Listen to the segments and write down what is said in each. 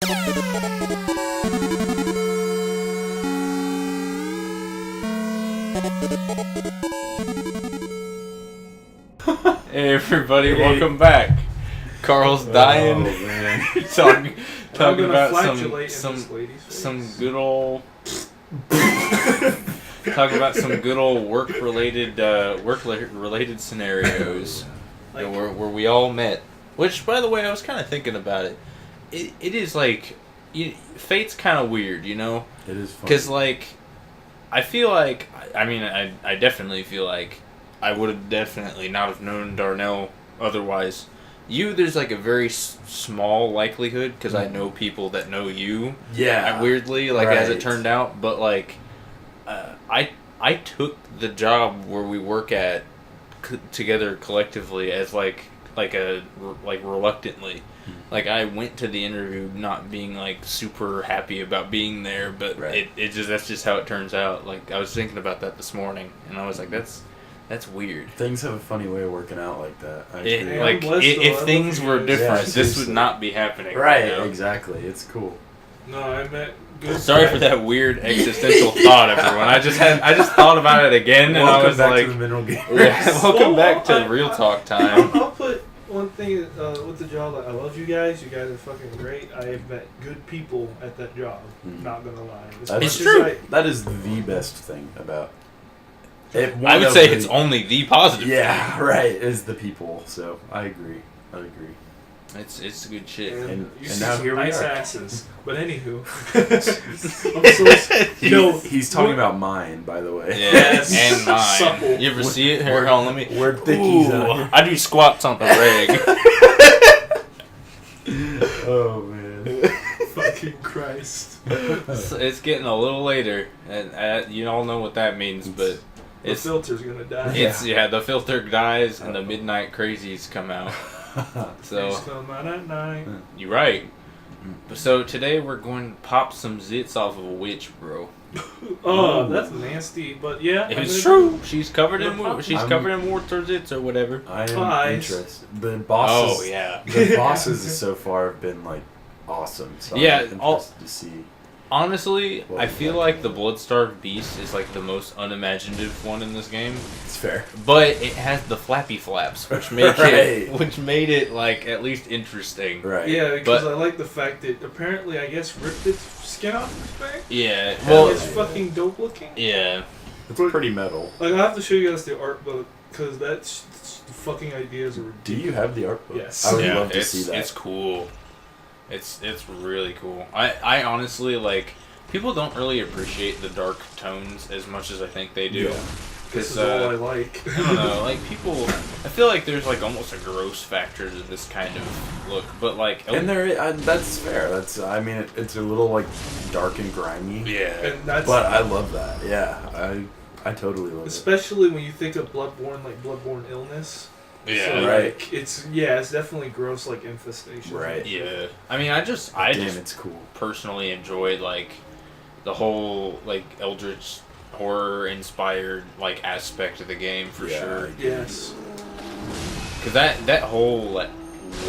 Hey everybody, welcome back. Carl's dying. Oh, man. talking about some good old talking about some good old work related scenarios where we all met. Which, by the way, I was kind of thinking about it. It is like fate's kind of weird, you know. It is funny. Because I feel like I definitely feel like I would have definitely not have known Darnell otherwise. There's like a very small likelihood because I know people that know you. Yeah. Weirdly, as it turned out, but I took the job where we work at together collectively as reluctantly. Like I went to the interview not being super happy about being there, but that's just how it turns out. Like I was thinking about that this morning, and I was like, that's weird. Things have a funny way of working out like that. If things were different, this would not be happening. Right, you know? Exactly. It's cool. No, I meant good. Sorry for that weird existential thought, everyone. I just thought about it again, and I was like, to the mineral game. welcome back to real talk time. I'll put one thing with the job. I love you guys. You guys are fucking great. I have met good people at that job. Not gonna lie. It's true. That is the best thing about. I would say it's only the positive. Yeah, right. Is the people. So I agree. It's good shit. And now here we nice are. asses. But anywho, he's talking about mine, by the way. Yes, and mine. Supple. You ever see it? Here, hold on, let me. We're thickies out here. I do squats on the reg. Oh man. fucking Christ. It's getting a little later, and you all know what that means, but The filter's gonna die. The filter dies and the midnight crazies come out. So Please come out at night. you're right. So today we're going to pop some zits off of a witch, bro. Oh, that's nasty. But yeah, It's true. She's covered in warts or zits or whatever. I am Eyes. interested. The bosses. Oh yeah. The bosses so far have been awesome. So Yeah, I'm interested to see. Honestly, Well, I feel like the Bloodstarved Beast is the most unimaginative one in this game. It's fair. But it has the flappy flaps, which make Right. made it at least interesting. Right. Yeah, because But- I like the fact that apparently I guess ripped its skin off its back. Yeah. Well, Well. it's fucking dope looking. Yeah. It's pretty metal. I have to show you guys the art book because the fucking ideas are ridiculous. Do you have the art book? Yes. I would Yeah, love to see that. It's cool. It's really cool. I honestly people don't really appreciate the dark tones as much as I think they do. Yeah. This is all I like. I don't know, people. I feel like there's almost a gross factor to this kind of look, but And that's fair. It's a little dark and grimy. yeah. And that's But I love that. Yeah, I totally love it. especially when you think of Bloodborne, Bloodborne illness. Yeah. So, Right. it's definitely gross, infestation. Right. Yeah. I Damn, just it's cool. personally enjoyed the whole Eldritch horror inspired aspect of the game for Yeah. sure. Yes. Cause that whole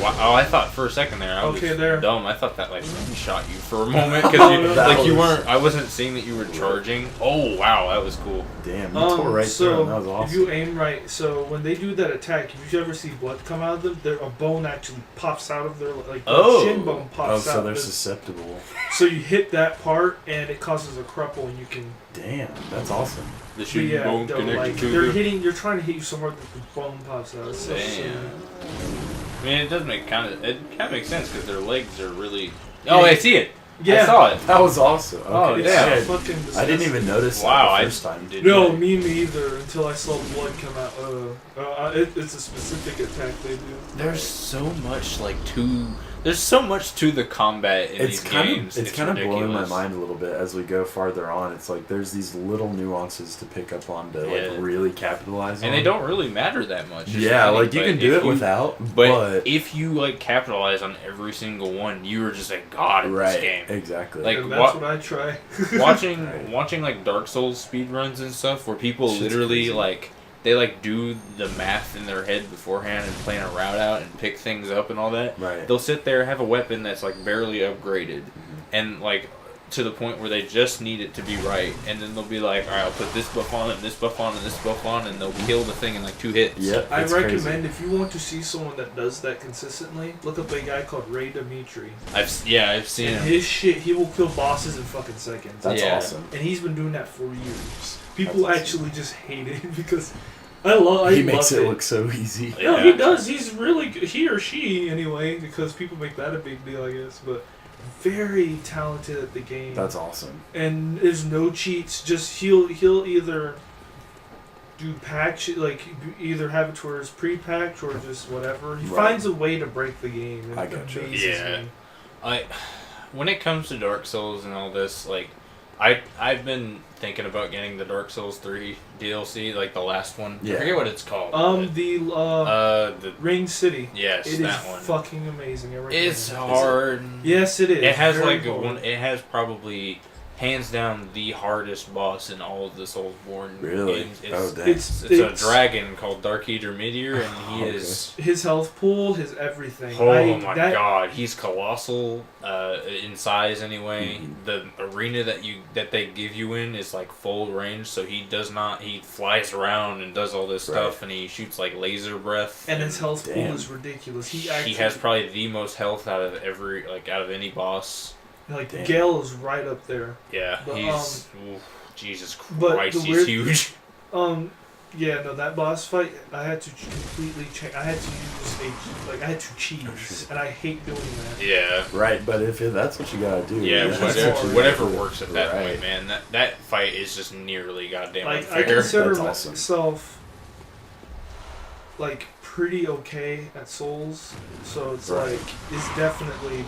I thought for a second there I was there. dumb. I thought that shot you for a moment because you weren't. I wasn't seeing that you were charging. Oh wow, that was cool. Damn, you tore right through him. That was awesome. If you aim right, so when they do that attack, if you ever see blood come out of them, a bone actually pops out of their their shin bone pops out. so they're susceptible. So you hit that part and it causes a crumple and you can. Damn, that's awesome. The shooting bone connected to they're the. hitting. You're trying to hit you so hard that the bone pops out. It's so Damn. silly. I mean, it does make kind of makes sense because their legs are really. Oh, I see it. Yeah. I saw it. That was awesome. Okay. Oh, It's yeah. so fucking disgusting. I didn't even notice Wow, that I the first time. didn't. No, me neither. Until I saw blood come out. It's a specific attack they do. There's so much There's so much to the combat in these games. It's kind of blowing my ridiculous. mind a little bit as we go farther on. It's there's these little nuances to pick up on to really capitalize on. And they don't really matter that much. Yeah, you can do it without. But if you capitalize on every single one, you are just a god in this game. Exactly. And that's what I try. watching Dark Souls speedruns and stuff where people Shit's literally crazy. they like do the math in their head beforehand and plan a route out and pick things up and all that. Right. They'll sit there, have a weapon that's like barely upgraded, and like to the point where they just need it to be right, and then they'll be like, all right, I'll put this buff on and this buff on and this buff on, and they'll kill the thing in like 2 hits. Yep. I It's recommend crazy. if you want to see someone that does that consistently, look up a guy called Ray Dimitri. I've seen And him. his shit, he will kill bosses in fucking seconds. That's Yeah. awesome. And he's been doing that for years. People That's awesome. actually just hate it because He love makes it look so easy. No, Yeah. he does. He's really good. He or she, anyway, because people make that a big deal, I guess. But very talented at the game. That's awesome. And there's no cheats. Just he'll either do patch, like either have it to where it's pre-packed or just whatever. He Right. finds a way to break the game. And I it gotcha. amazes Yeah. me. When it comes to Dark Souls and all this, like, I've been thinking about getting the Dark Souls 3 DLC, like the last one. Yeah. I forget what it's called. but, The the Ring City. yes, It is that one. fucking amazing. I recommend It's it. hard. Yes, it is. It has Very like a hard. one. It has probably hands down the hardest boss in all of the Soulsborne Really? games. Oh, It's, dang. It's a dragon called Dark Eater Meteor, and he Okay. is. His health pool, his everything. Oh my god, he's colossal in size anyway. Mhm. The arena that they give you in is like full range, so he flies around and does all this stuff, and he shoots like laser breath. And his health pool Damn. is ridiculous. He He has probably the most health out of any boss. like Damn. Gale is right up there. Yeah, But, he's Jesus but Christ, the he's weird- huge. Yeah, no, that boss fight I had to completely change. I had to use I had to cheese, shit. and I hate doing that. Yeah. Right, but if that's what you gotta do. Yeah, that's whatever- what you whatever gotta do. works at that Right. point, man. That fight is just nearly goddamn Like I unfair. consider That's awesome. myself like pretty okay at Souls, so it's Right. like it's definitely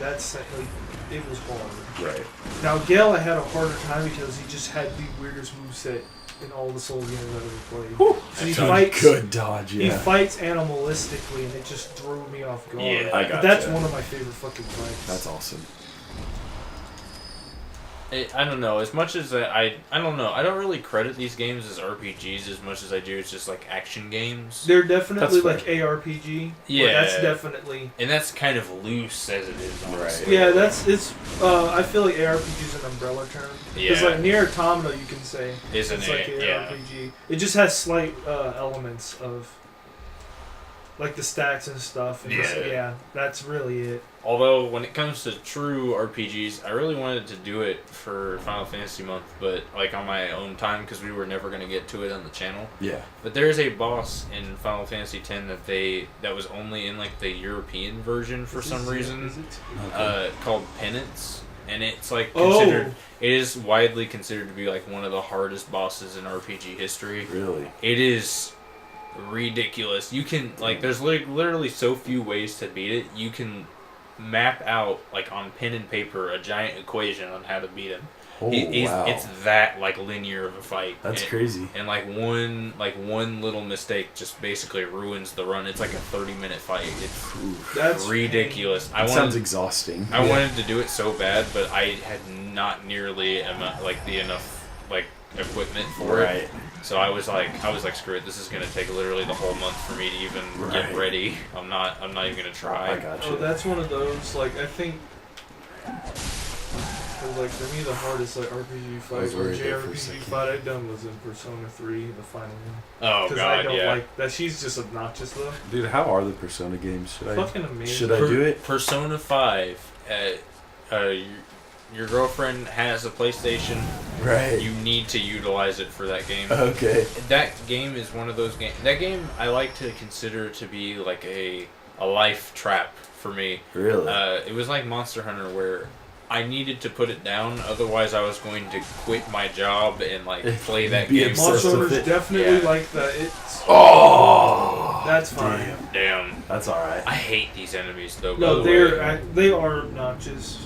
it was hard. Right. Now Gale, I had a harder time because he just had the weirdest moveset in all the Souls games I've ever played. So he That's fights. Good dodge, He yeah. fights animalistically, and it just threw me off guard. Yeah, I But gotcha. that's one of my favorite fucking fights. That's awesome. I don't know. As much as I don't know. I don't really credit these games as RPGs as much as I do. It's just like action games. They're definitely That's like ARPG. but Yeah. that's definitely. And that's kind of loose as it is, honestly. Yeah, it's. I feel like ARPG is an umbrella term. Because Yeah. like Nier Automata, you can say Isn't it's like it? an Yeah. ARPG. It just has slight elements of. Like the stats and stuff. And Yeah. that's really it. Although when it comes to true RPGs, I really wanted to do it for Final Fantasy month, but like on my own time because we were never gonna get to it on the channel. Yeah. But there's a boss in Final Fantasy X that was only in like the European version for some reason, Is it? called Penance, and it's like Oh. considered. It is widely considered to be like one of the hardest bosses in RPG history. Really? It is ridiculous. You can like there's literally so few ways to beat it. You can map out like on pen and paper a giant equation on how to beat him. Oh, wow. It's that like linear of a fight. That's And- crazy. And like one little mistake just basically ruins the run. It's like a 30-minute fight. It's Oof. That's ridiculous. That sounds exhausting. I wanted to do it so bad, but I had not nearly the enough like equipment for it. Right. So I was like, screw it. This is gonna take literally the whole month for me to even get Right. ready. I'm not even gonna try. I gotcha. Oh, that's one of those. Like I think. 'Cause, like for me, the hardest like RPG fight was or worried there for a JRPG second. fight I've done was in Persona 3, the final one. Oh Because I god, don't yeah. like that. She's just obnoxious though. Dude, how are the Persona games? Fucking amazing. Should I do it? Persona 5. Your girlfriend has a PlayStation. Right. You need to utilize it for that game. Okay. That game is one of those games. That game I like to consider to be like a life trap for me. Really? It was like Monster Hunter where I needed to put it down, otherwise I was going to quit my job and like play that Be game. obsessed Monster with Hunter's it. definitely Yeah. like that. It's Oh. that's fine. Damn. Damn. That's all right. I hate these enemies though. No, by the way. they are obnoxious.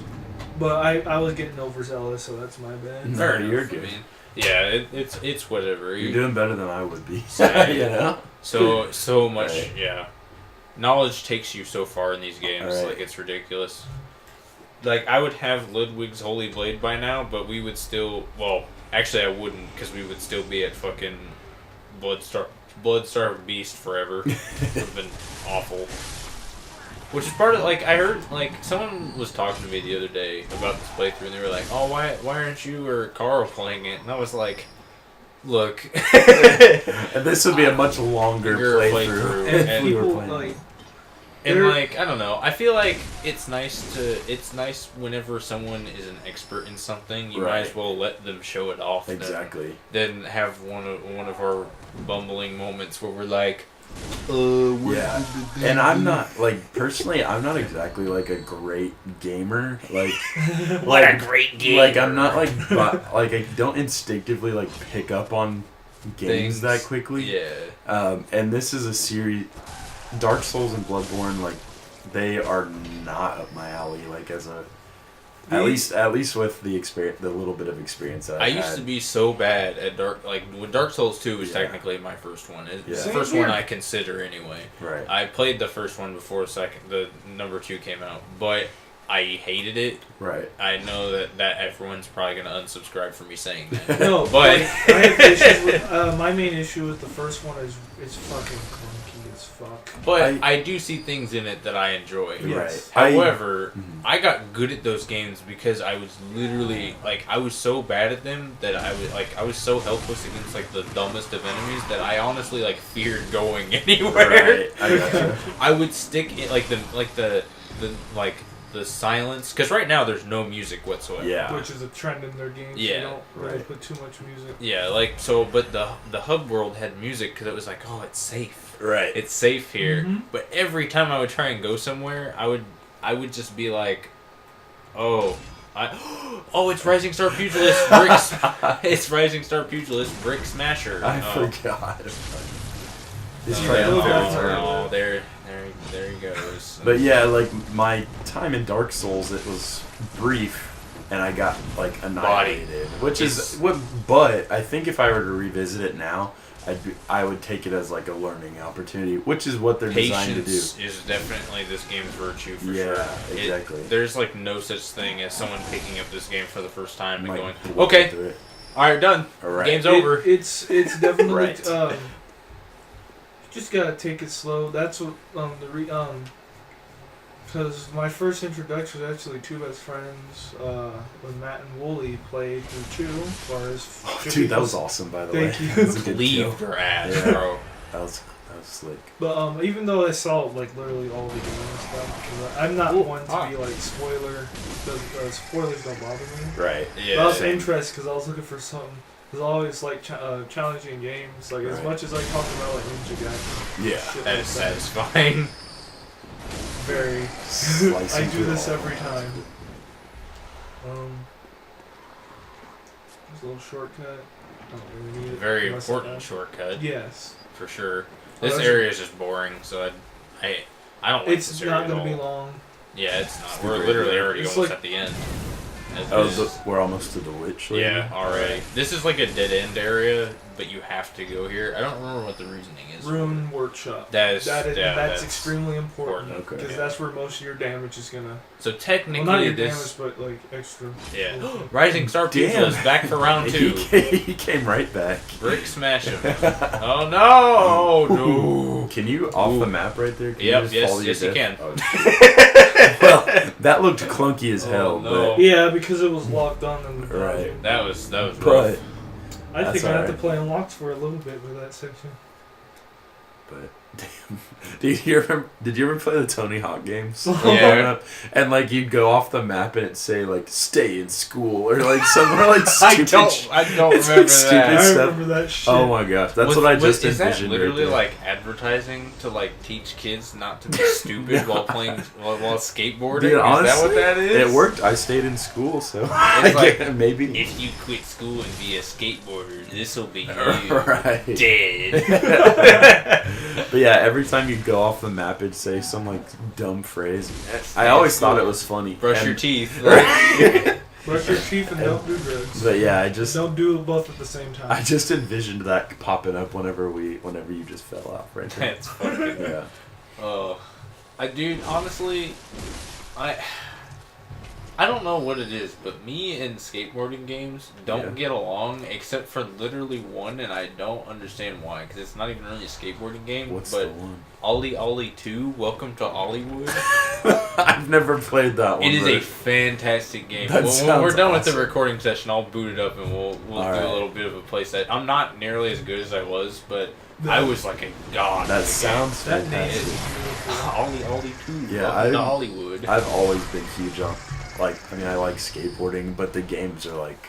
But I was getting overzealous, so that's my bad. No, Fair you're enough. good. I mean, yeah, it's whatever. You're doing better than I would be. Same. You know? so much. Right. Yeah, knowledge takes you so far in these games. Right. Like it's ridiculous. Like I would have Ludwig's Holy Blade by now, but we would still. Well, actually, I wouldn't because we would still be at fucking Blood-starved beast forever. Would have been awful. Which is part of, like, I heard, like, someone was talking to me the other day about this playthrough, and they were like, oh, why aren't you or Carl playing it? And I was like, look. And this would be a much longer playthrough. And we were people, playing. like... And, like, I don't know. I feel like it's nice whenever someone is an expert in something, you might as well let them show it off. Exactly. Then have one of our bumbling moments where we're like, yeah. And I'm not, like, personally, I'm not exactly, like, a great gamer. Like, what a great gamer. Like, I'm not, like, like, I don't instinctively, like, pick up on games that quickly. Yeah. And this is a series... Dark Souls and Bloodborne, like, they are not up my alley. Like, as a, at least with the experience, the little bit of experience that I used to be so bad at when Dark Souls 2 was technically my first one. It's the first one I consider anyway. Right. I played the first one before the number 2 came out, but I hated it. Right. I know that everyone's probably gonna unsubscribe for me saying that. No, but I have issues with my main issue with the first one is it's fucking clunky as fuck. But I do see things in it that I enjoy. Yes. However, I got good at those games because I was literally like I was so bad at them that I was so helpless against like the dumbest of enemies that I honestly like feared going anywhere. Right. I gotcha. I would stick in the silence, because right now there's no music whatsoever. Yeah. Which is a trend in their games. Yeah. They don't really put too much music. Yeah, like, so, but the hub world had music because it was like, oh, it's safe. Right. It's safe here. Mm-hmm. But every time I would try and go somewhere, I would just be like, it's Rising Star Pugilist, Bricks. It's Rising Star Pugilist, Brick Smasher. I forgot. There he goes. But yeah, like my time in Dark Souls, it was brief, and I got like annihilated. But I think if I were to revisit it now, I would take it as like a learning opportunity, which is what they're designed to do. Patience is definitely this game's virtue for sure. Yeah, exactly. There's like no such thing as someone picking up this game for the first time and going, all right, done. All right. Game's over. It's definitely Right. just gotta take it slow. That's what because my first introduction was actually Two Best Friends when Matt and Wooly played through 2. Dude, that was awesome, by the way. Thank you. Leave her ass, bro. That was slick. But even though I saw like literally all the game and stuff, because I'm not one to be like spoiler. Spoilers don't bother me. Right. Yeah. But I was interested because I was looking for something. Because I always like challenging games. Like as much as I talk about like Ninja Gaiden. Yeah. That is satisfying. Very. I do this every time. There's a little shortcut. Don't really need it. Very important shortcut. Yes. For sure. This area is just boring, so I don't like this area not at all. going to be long. Yeah, it's not. We're literally already almost at the end. We're almost to the witch lady? Yeah, already. This is like a dead end area, but you have to go here. I don't remember what the reasoning is. Rune Workshop. That's extremely important. Okay. Because that's where most of your damage is gonna. So technically, not your damage, but like extra. Yeah. Rising Star Pugilist back for round 2. He came right back. Brick smash him. Oh no! No. Can you off the map right there? Yes, you can. Oh, well, that looked clunky as hell. No. But Yeah, because it was locked on in the dungeon. That was rough. But I think I have to play unlocked for a little bit with that section. But damn, did you ever play the Tony Hawk games? Yeah. And like you'd go off the map and it'd say like "stay in school" or like somewhere like stupid. I don't remember like stupid that. stuff. I remember that shit. Oh my gosh, that's what I just is envisioned. Is that literally right like advertising to like teach kids not to be stupid while playing while skateboarding? Dude, honestly, is that what that is? It worked. I stayed in school, so it's like, maybe if you quit school and be a skateboarder, this will be you right. dead. But yeah, every time you go off the map, it'd say some like dumb phrase. I always thought it was funny. Brush your teeth. Brush your teeth and don't do drugs. But yeah, don't do both at the same time. I just envisioned that popping up whenever you just fell off right there. That's fucking. Yeah. Dude, honestly, I don't know what it is, but me and skateboarding games don't get along except for literally one, and I don't understand why, because it's not even really a skateboarding game. What's but the one? Ollie Ollie 2, Welcome to Ollywood. I've never played that one. It is a fantastic game. That When we're done with awesome. the recording session, I'll boot it up and we'll do right. a little bit of a playset. I'm not nearly as good as I was, but I was like a god. That sounds That name fantastic. is beautiful. Ollie Ollie 2, Yeah, Welcome to Hollywood. I've always been huge on, like, I mean, I like skateboarding, but the games are like,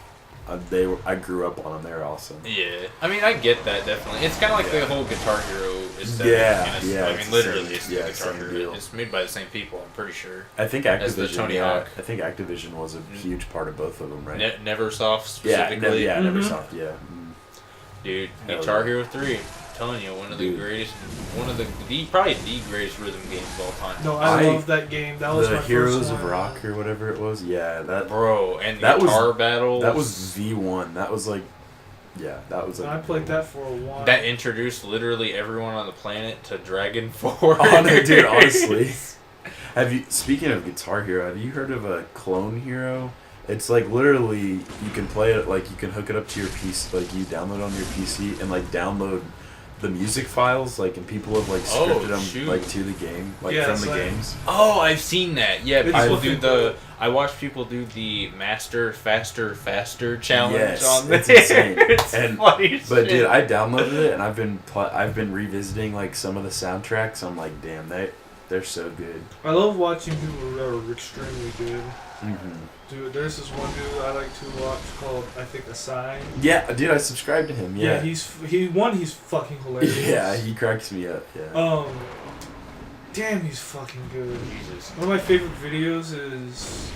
I grew up on them. They're awesome. Yeah, I mean, I get that definitely. It's kind of like the whole Guitar Hero aesthetic. Yeah, and yeah, I it's mean, the literally, same- it's the yeah, Guitar same Hero. deal. It's made by the same people, I'm pretty sure. I think As the Activision. Tony Yeah, Hawk. I think Activision was a huge part of both of them, right? Neversoft specifically. Yeah, Mhm. Neversoft. Yeah. Dude, Hell Guitar yeah. Hero 3. I'm telling you, one of the Dude. greatest, probably the greatest rhythm games of all time. No, I I- love that game. That was The my Heroes first of one. Rock or whatever it was. Yeah, that Bro, and the That was- guitar battles. that was V1. That was like, yeah, that was like. I played that for a while. That introduced literally everyone on the planet to Dragon Force. Oh no, dude! Honestly, speaking of Guitar Hero, have you heard of a clone hero? It's like literally you can play it, like you can hook it up to your PC, like you download on your PC and like download the music files, like, and people have like Oh, scripted them shoot. like to the game, like Yeah, from it's the like- games. Oh, I've seen that. Yeah, It's people fucking do the. cool. I watch people do the Master Faster Faster challenge Yes, on it's there. insane. It's And- funny as But shit. dude, I downloaded it and I've been revisiting like some of the soundtracks. I'm like, damn, they're so good. I love watching people that are extremely good. Mm-hmm. Dude, there's this one dude I like to watch called, I think, Asai. Yeah, dude, I subscribed to him. Yeah, he's fucking hilarious. yeah, he cracks me up. Yeah. Damn, he's fucking good. Jesus. One of my favorite videos is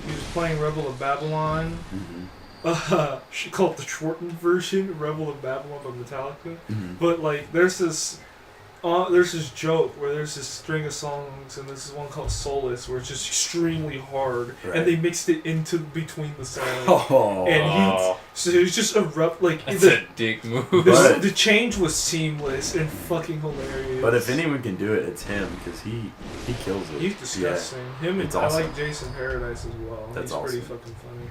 he was playing Rebel of Babylon. Mm-hmm. She called it the shortened version, Rebel of Babylon by Metallica. Mm-hmm. But like, there's this joke where there's this string of songs, and this is one called Solace, where it's just extremely hard, Right. and they mixed it into between the songs. Oh, And so it was just a rough, like That's the, a dick move. But- the change was seamless and fucking hilarious. but if anyone can do it, it's him because he kills it. He's disgusting. Him and It's I awesome. like Jason Paradise as well. That's He's pretty awesome. fucking funny.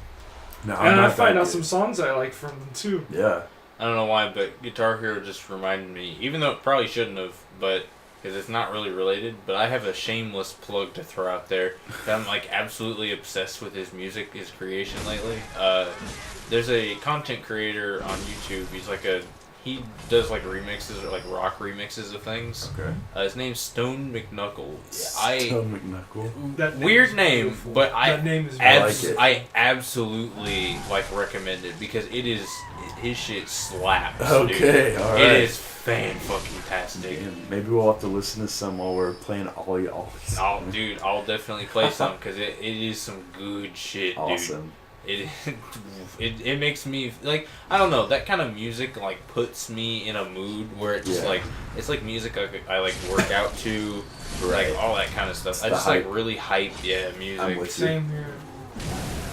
No, And I not find that out good. some songs I like from them too. Yeah. I don't know why, but Guitar Hero just reminded me, even though it probably shouldn't have, but because it's not really related, but I have a shameless plug to throw out there. That I'm like absolutely obsessed with his music, his creation lately. There's a content creator on YouTube. He does like remixes or like rock remixes of things. Okay. His name's Stone McKnuckle. Stone McKnuckle. That Weird is name, beautiful. but that name is I beautiful. like it. I absolutely like recommend it because his shit slaps. Okay, dude. alright. It is fan-fucking-tastic. Damn, maybe we'll have to listen to some while we're playing Ollie Ollies. Oh, dude, I'll definitely play some because it is some good shit, dude. Awesome. It makes me like, I don't know, that kind of music like puts me in a mood where it's just Yeah. like, it's like music I like work out to, Right. like all that kind of stuff. It's I the just like hype. really hype, yeah, music. I'm with you. Same here.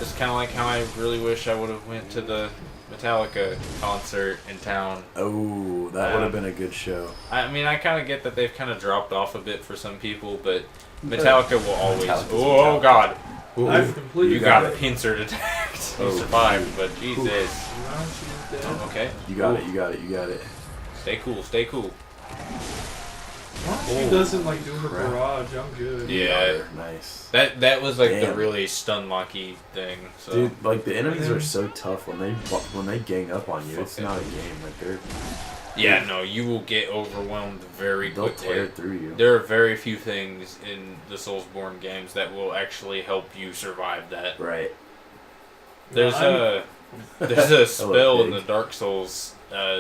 It's kind of like how I really wish I would have went to the Metallica concert in town. Oh, that would have been a good show. I mean, I kind of get that they've kind of dropped off a bit for some people, but Metallica will always. Metallica's Oh Metallica. God! I've completely You got it. pincer attacked. You Oh, survived, but Jesus. Now she's dead. Oh, okay. You got it. You got it. You got it. Stay cool. Stay cool. Once she Oh, doesn't like do her crap. barrage, I'm good. Yeah. You got her. Nice. That was like the Damn. really stun locky thing. So Dude, like the enemies Yeah. are so tough when they gang up on you. Fuck It's it. not a game. Like yeah, no, you will get overwhelmed very they'll tear quickly. through you. There are very few things in the Soulsborne games that will actually help you survive that. Right. There's I'm- there's a spell in pig. the Dark Souls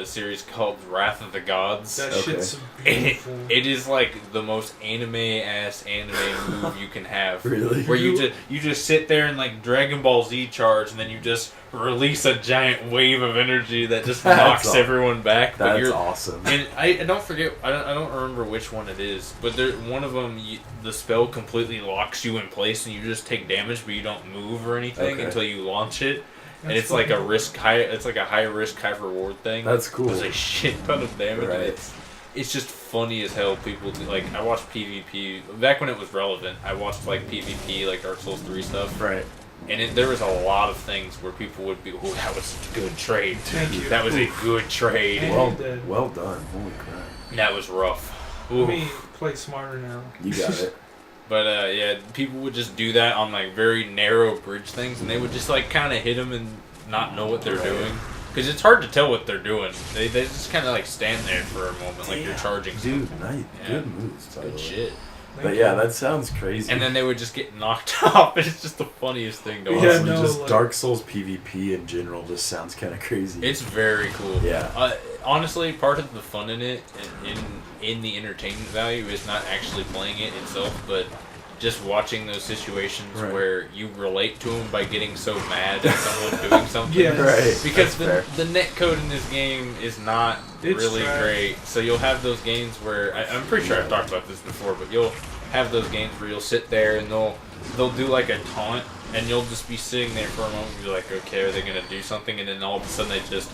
series called Wrath of the Gods. That Okay. shit's And it, beautiful. it is like the most anime move you can have. Really? Where you just sit there and like Dragon Ball Z charge, and then you just release a giant wave of energy that just That's knocks aw- everyone back. But That's you're awesome. and I don't forget. I don't remember which one it is, but there one of them. The spell completely locks you in place, and you just take damage, but you don't move or anything Okay. until you launch it. And That's it's like a fucking- risk high. It's like a high risk, high reward thing. That's cool. There's a shit ton of damage. Right. And it's just funny as hell. People do, like, I watched PvP back when it was relevant. I watched like PvP, like Dark Souls 3 stuff. Right. And there was a lot of things where people would be, oh, that was such a good trade. Thank you. That was a good trade. Well done. Holy crap. That was rough. Let me play smarter now. You got it. But yeah, people would just do that on like very narrow bridge things, and they would just like kind of hit them and not know what they're doing. Because it's hard to tell what they're doing. They just kind of like stand there for a moment, like you're charging. Dude, nice. Good moves, Tyler. Good shit. But yeah, that sounds crazy. And then they would just get knocked off. It's just the funniest thing to watch. Yeah, no, just like, Dark Souls PvP in general just sounds kind of crazy. It's very cool. Yeah. Honestly, part of the fun in it, in the entertainment value, is not actually playing it itself, but just watching those situations where you relate to them by getting so mad at someone doing something. Yeah, right. Because the netcode in this game is not really trash. great. So you'll have those games where I'm pretty sure I've talked about this before, but you'll have those games where you'll sit there and they'll do like a taunt, and you'll just be sitting there for a moment and be like, okay, are they gonna do something? And then all of a sudden they just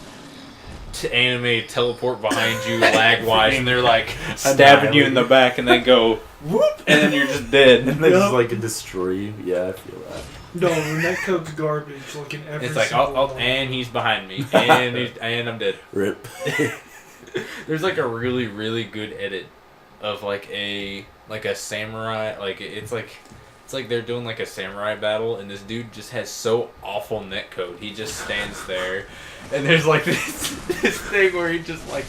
anime teleport behind you lag wise, and they're like stabbing you in the back, and they go whoop, and then you're just dead. And they just like destroy you. Yeah, I feel that. No, the netcode's garbage. Like in every It's like, single one. and he's behind me, and I'm dead. Rip. There's like a really, really good edit of like a samurai, like it's like they're doing like a samurai battle, and this dude just has so awful netcode. He just stands there, and there's like this thing where he just like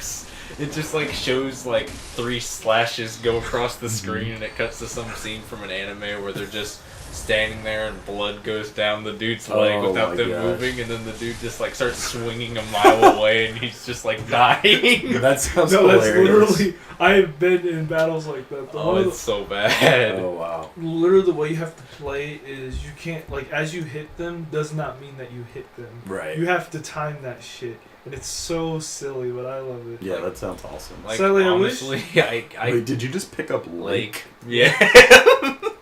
it just like shows like 3 slashes go across the screen, and it cuts to some scene from an anime where they're just standing there and blood goes down the dude's leg without them moving, and then the dude just like starts swinging a mile away, and he's just like dying. That sounds No, hilarious. that's literally. I have been in battles like that. It's so bad. Oh wow. Literally, the way you have to play is you can't, like, as you hit them does not mean that you hit them. Right. You have to time that shit, and it's so silly, but I love it. Yeah, Like, that sounds awesome. Like, Sadly, I honestly, I Wait, did you just pick up Lake? Yeah.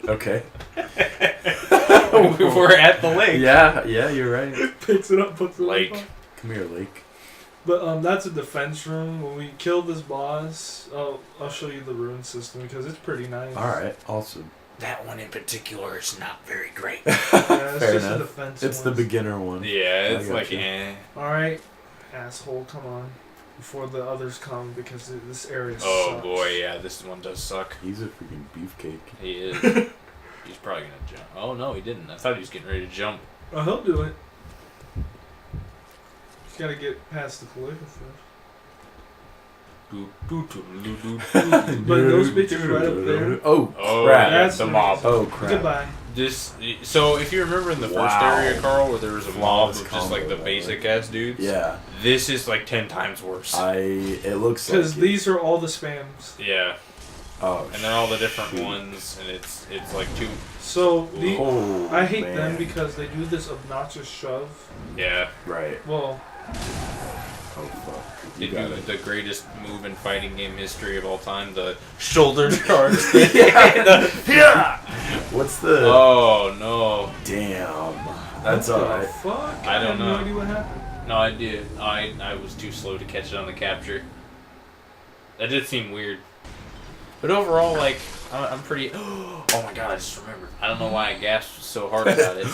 Okay. We're at the lake. Yeah, you're right. picks it up, puts it Lake. up. Come here, Lake. But that's a defense room. When we kill this boss, I'll show you the rune system because it's pretty nice. All right, awesome. That one in particular is not very great. Yeah, it's Fair just enough. a defense. It's the one. beginner one. Yeah, it's I like, gotcha. All right, asshole, come on, before the others come because this area. Oh sucks. boy, yeah, this one does suck. He's a freaking beefcake. He is. He's probably gonna jump. Oh no, he didn't. I thought he was getting ready to jump. Oh, he'll do it. Just gotta get past the collision first. But those bitches right up there. Oh, Oh, crap. yeah, That's the what mob. Oh, crap. Goodbye. So if you remember in the first Wow. area, Carl, where there was a mob Flawless of just like the combo, basic ass dudes. Yeah. This is like 10 times worse. It looks like Because these are all the spams. Yeah, Oh, and they're all the different shoot. ones, and it's like 2. So Oh, I hate man. them because they do this obnoxious shove. Yeah, Right. Well, Oh, fuck. they You got do it. the greatest move in fighting game history of all time, the shoulder charge. Yeah. What's the... Oh no, Damn. That's what the alright. fuck? I don't have no know. idea what happened. no idea. I was too slow to catch it on the capture. That did seem weird, but overall, like I'm pretty. Oh my god! I just remembered. I don't know why I gasped so hard about it,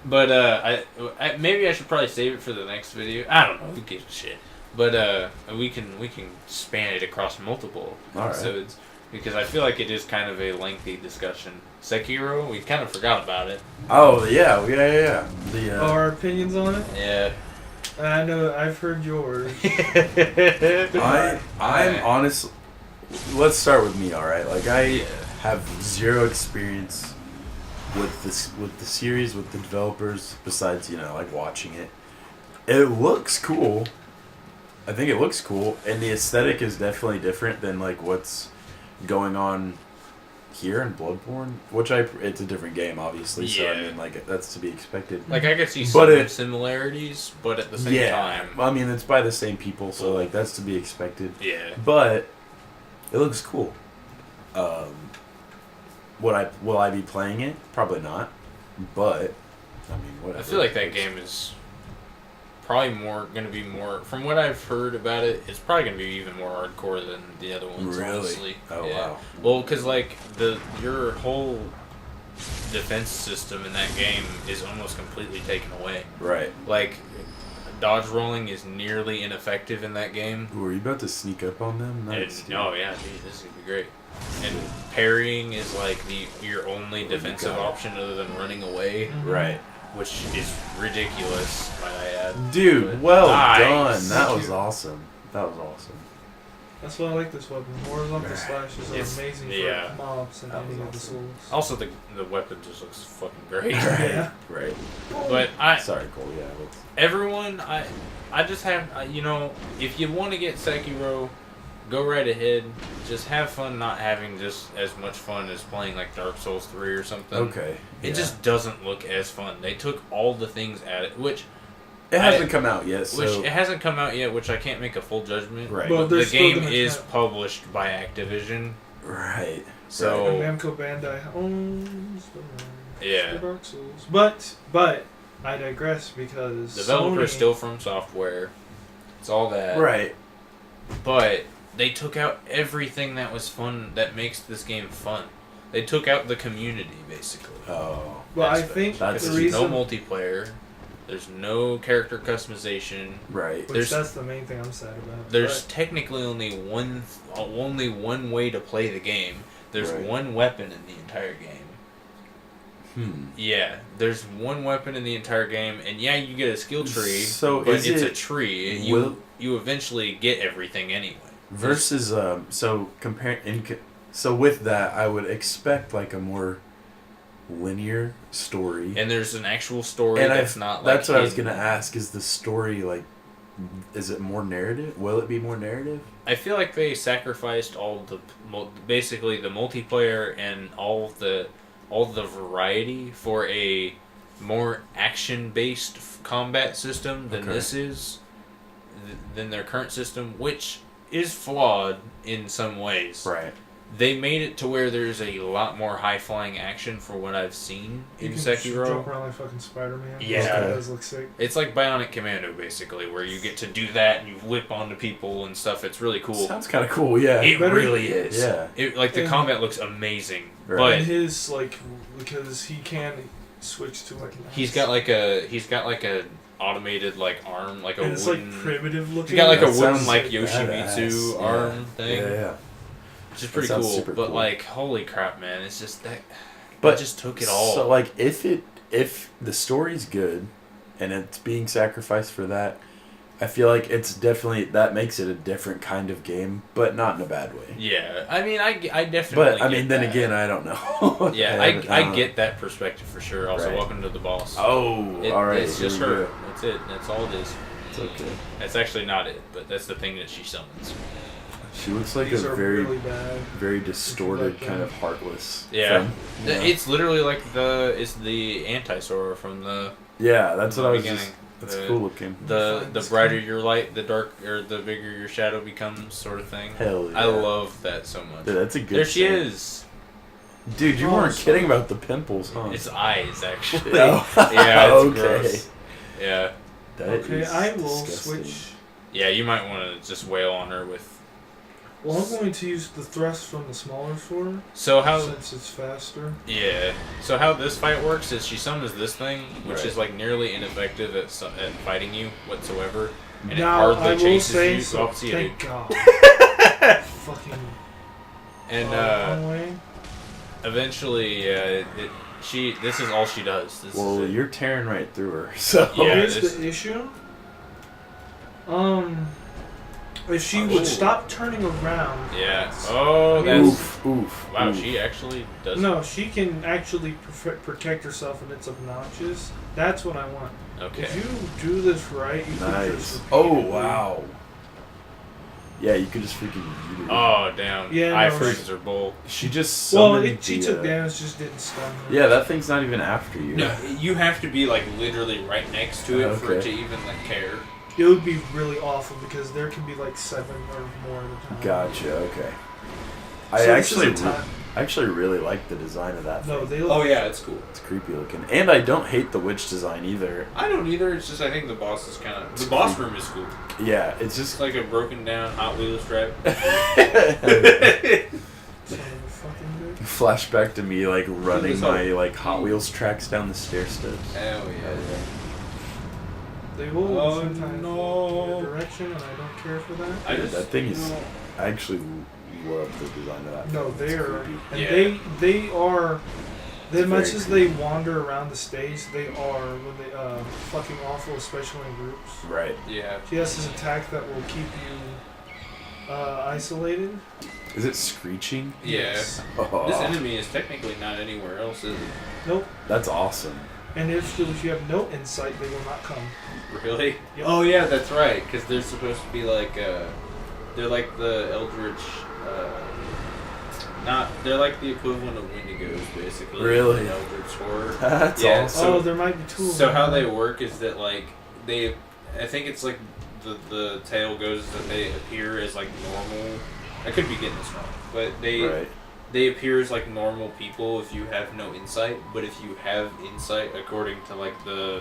but I maybe I should probably save it for the next video. I don't know. Who gives a shit? But we can span it across multiple Alright. episodes because I feel like it is kind of a lengthy discussion. Sekiro, we kind of forgot about it. Oh, yeah. The, Our opinions on it? Yeah. I know, I've heard yours. I'm honest. Let's start with me, all right? Like I have zero experience with the series, with the developers. Besides, like watching it. It looks cool. I think it looks cool, and the aesthetic is definitely different than like what's going on here in Bloodborne. It's a different game, obviously. So I Yeah. mean, like that's to be expected. Like I could see But some it- similarities, but at the same time, I mean, it's by the same people, so like that's to be expected. yeah. But it looks cool. Will I be playing it? Probably not. But I mean, whatever. I feel like that game is probably going to be more. From what I've heard about it, it's probably going to be even more hardcore than the other ones. Really? Honestly. Oh yeah. wow. Well, because like your whole defense system in that game is almost completely taken away. Right. Like, dodge rolling is nearly ineffective in that game. Ooh, are you about to sneak up on them? Nice, dude. Oh yeah, dude, this is gonna be great. And parrying is like your only defensive option other than running away. Right. Which is ridiculous, might I add. Dude, But well nice. done. That was awesome. That was awesome. That's why I like this weapon. Horizontal slashes are It's- amazing for yeah. mobs and That was any of the awesome. souls. Also, the weapon just looks fucking great. Yeah. Right. But Sorry, Cole. Yeah. everyone, I just have, if you want to get Sekiro, go right ahead. Just have fun not having just as much fun as playing like Dark Souls 3 or something. Okay. It just doesn't look as fun. They took all the things at it, which It hasn't come out yet, so... Which it hasn't come out yet, which I can't make a full judgment. Right. Well, But the still game gonna is try- published by Activision, Right. so And Namco Bandai owns the rights Yeah. to Dark Souls. But I digress because developer is Sony- still From Software. It's all that. Right. But they took out everything that was fun, that makes this game fun. They took out the community, basically. Oh. Well, I aspect. think That's- the There's no reason, multiplayer. There's no character customization. Right. which that's the main thing I'm sad about. There's But technically only one way to play the game. There's Right. one weapon in the entire game. Yeah, there's one weapon in the entire game, and yeah, you get a skill tree, So but is it's a it tree. will- You eventually get everything anyway. Versus, so with that, I would expect like a more linear story. And there's an actual story And that's not like that's what I was hidden. gonna ask. Is the story like? Is it more narrative? Will it be more narrative? I feel like they sacrificed basically the multiplayer and all the variety for a more action-based combat system than Okay. this is, than their current system, which is flawed in some ways. Right. They made it to where there's a lot more high-flying action for what I've seen you in can just Sekiro. jump around like fucking Spider-Man. Yeah. That does look sick. It's like Bionic Commando, basically, where you get to do that and you whip onto people and stuff. It's really cool. Sounds kind of cool. Yeah. It Better- really is. Yeah. The And- combat looks amazing, Right. And but his because he can switch to like. he's got like a automated like arm, like a and it's wooden. like primitive looking. He's got like a That wooden sounds like badass. Yoshimitsu Yeah. arm thing, Yeah. which is pretty sounds cool. super But cool. like, holy crap, man! It's just that. But It just took it all. So like, if the story's good, and it's being sacrificed for that, I feel like it's definitely that makes it a different kind of game, but not in a bad way. Yeah, I mean, I definitely. But I get mean, then that. again, I don't know. Yeah, I get that perspective for sure. Also, Right. welcome to the boss. Oh, all right. It's just here we her. go. That's it. That's all it is. It's okay. That's actually not it, but that's the thing that she summons. She looks like These a are very, really bad. very distorted, like kind that. of heartless. Yeah. thing. It's literally like it's the anti-Sora from the Yeah, that's the what I was. beginning. Just, that's The- cool looking. the Defines brighter kind. your light, the dark or the bigger your shadow becomes, sort of thing. Hell yeah. I love that so much. Dude, that's a good. There she thing. is. Dude, you Oh, weren't so- kidding about the pimples, huh? It's eyes actually. Oh. Yeah, it's Okay. gross. Yeah, That Okay, is I will disgusting. switch. yeah. You might want to just wail on her with. Well, I'm going to use the thrust from the smaller sword So how? since it's faster. Yeah. So how this fight works is she summons this thing, which Right. is like nearly ineffective at fighting you whatsoever, and Now it hardly I will chases say you. so. Oh, see ya, dude. Thank God. Fucking. And wrong way. eventually, this is all she does. This Well, is it. you're tearing right through her. So Yeah, Here's it's- the issue. If she Oh. would stop turning around. Yeah. Oh, I mean, that's oof. wow. oof. She actually does. No, she can actually protect herself, and it's obnoxious. That's what I want. Okay. If you do this right, you can Nice. just Oh repeatedly- wow. Yeah, you could just freaking eat her. Oh damn. Yeah, Eye no, freezes her bull. She just Well, summoned she the, took damage, just didn't stun her. Yeah, that thing's not even after you. No, you have to be like literally right next to it for it to Okay. even like care. It would be really awful because there can be like 7 or more at a time. Gotcha. Okay. So I this actually, is a time. I actually really like the design of that No, thing. they look. Oh yeah, it's cool. It's creepy looking. And I don't hate the witch design either. I don't either. It's just I think the boss is kind of the boss room is cool. Yeah, it's It's just like a broken down Hot Wheels track. So fucking good. flashback to me like running This whole- my like Hot Wheels tracks down the stair steps. Hell yeah. They will Oh, sometimes no. go your direction, and I don't care for that. I Dude, just that thing is. you know, I actually love the design of that. No, thing. they It's are, creepy. and Yeah. they are. As much very as they wander around the stage, they are when they fucking awful, especially in groups. Right. yeah. She has this attack that will keep you isolated. Is it screeching? Yeah. Yes. Oh, This enemy is technically not anywhere else, is it? Nope. that's awesome. And if you have no insight, they will not come. Really? Yep. Oh yeah, that's right. Because they're supposed to be like, they're like the Eldritch. They're like the equivalent of Wendigos, basically. Really? in Eldritch horror. That's Yeah, awesome. So- Oh, there might be two of So them. how they work is that like they, I think it's like the tale goes that they appear as like normal. I could be getting this wrong, but Right. they appear as like normal people if you have no insight. But if you have insight, according to like the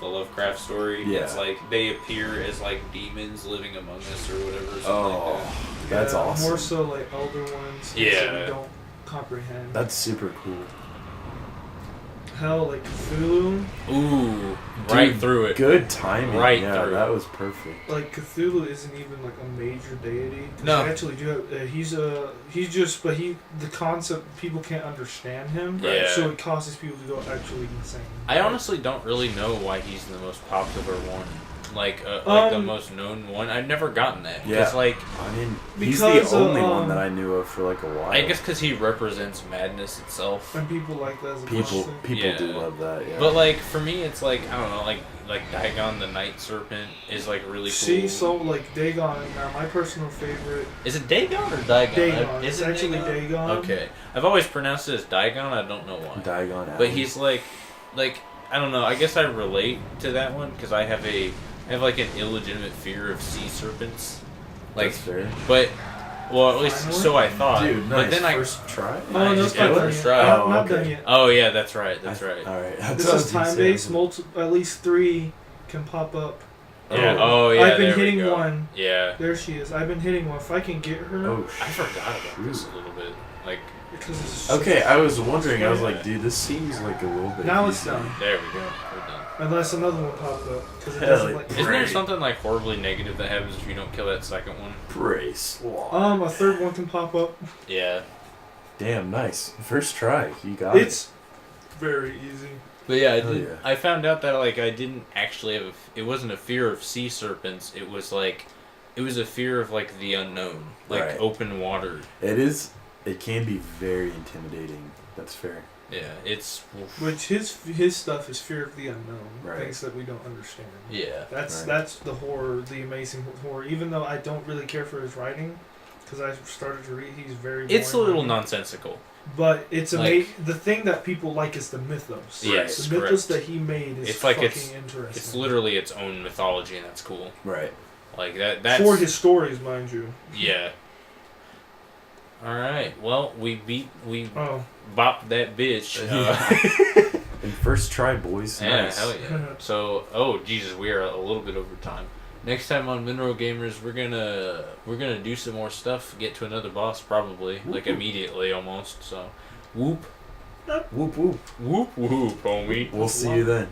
Lovecraft story, it's Yeah. like they appear as like demons living among us or whatever. Something Oh, like that's Yeah, awesome. More so like elder ones. Yeah. That we don't comprehend. That's super cool. Hell, like Cthulhu. that. Ooh, right Dude, through it. Good timing. Right yeah, through. that was perfect. Like Cthulhu isn't even like a major deity. 'Cause No. they actually do have. He's just, but the concept people can't understand him. Yeah. So it causes people to go actually insane. I honestly don't really know why he's the most popular one. Like the most known one. I've never gotten that. Because, Yeah. like, I mean, he's Because, the only um, one that I knew of for like a while. I guess because he represents madness itself. And people like that as a people concept. people do Yeah. love that. Yeah. But, like, for me, it's like, I don't know, like Dagon the Night Serpent is, like, really cool. See, so like Dagon. Now, my personal favorite. Is it Dagon or Dagon? Dagon. Is It's it actually Dagon. Okay. I've always pronounced it as Dagon, I don't know why. Diagon Alley. But he's, like, I don't know, I guess I relate to that one because I have like an illegitimate fear of sea serpents. Like, That's fair. but well, at least Finally? so I thought. Dude, nice. But then First try. Oh, no, Nice. it's Yeah, not done first yet. try. Not, Oh, not okay. done yet. Oh yeah, that's right. That's right. All right. That's This what I is was gonna time say. based. At least 3 can pop up. Yeah. Oh. Oh yeah. I've been there we hitting go. one. Yeah. There she is. I've been hitting one. If I can get her, Oh, I forgot about this a little bit. Like, because it's Okay, I was wondering. I was Yeah. like, dude, this seems like a little bit. Now it's easy. done. there we go. We're done. Unless another one popped up, because it Hell doesn't yeah. like. Isn't there Great. something like horribly negative that happens if you don't kill that second one? Brace. A third one can pop up. Yeah. Damn, nice. First try. You got it. It's very easy. But yeah, Hell yeah. I found out that like I didn't actually have. It wasn't a fear of sea serpents. It was a fear of like the unknown, like Right. open water. It is. It can be very intimidating. That's fair. Yeah, it's. Which his stuff is fear of the unknown, Right. things that we don't understand. Yeah. That's Right. the horror, the amazing horror. Even though I don't really care for his writing, because I started to read, he's very. It's a boring little writing. nonsensical. But it's Like- amazing. The thing that people like is the mythos. Yes, the mythos correct. that he made is It's like fucking it's interesting. It's literally its own mythology, and that's cool. Right. Like that's for his stories, mind you. Yeah. All right. Well, we Oh, bopped that bitch. And first try, boys. Yeah, Nice. hell yeah. So, oh Jesus, we are a little bit over time. Next time on Mineral Gamers, we're gonna do some more stuff. Get to another boss probably, like immediately almost. So, whoop, Whoop whoop. whoop, whoop, homie. We'll see you then.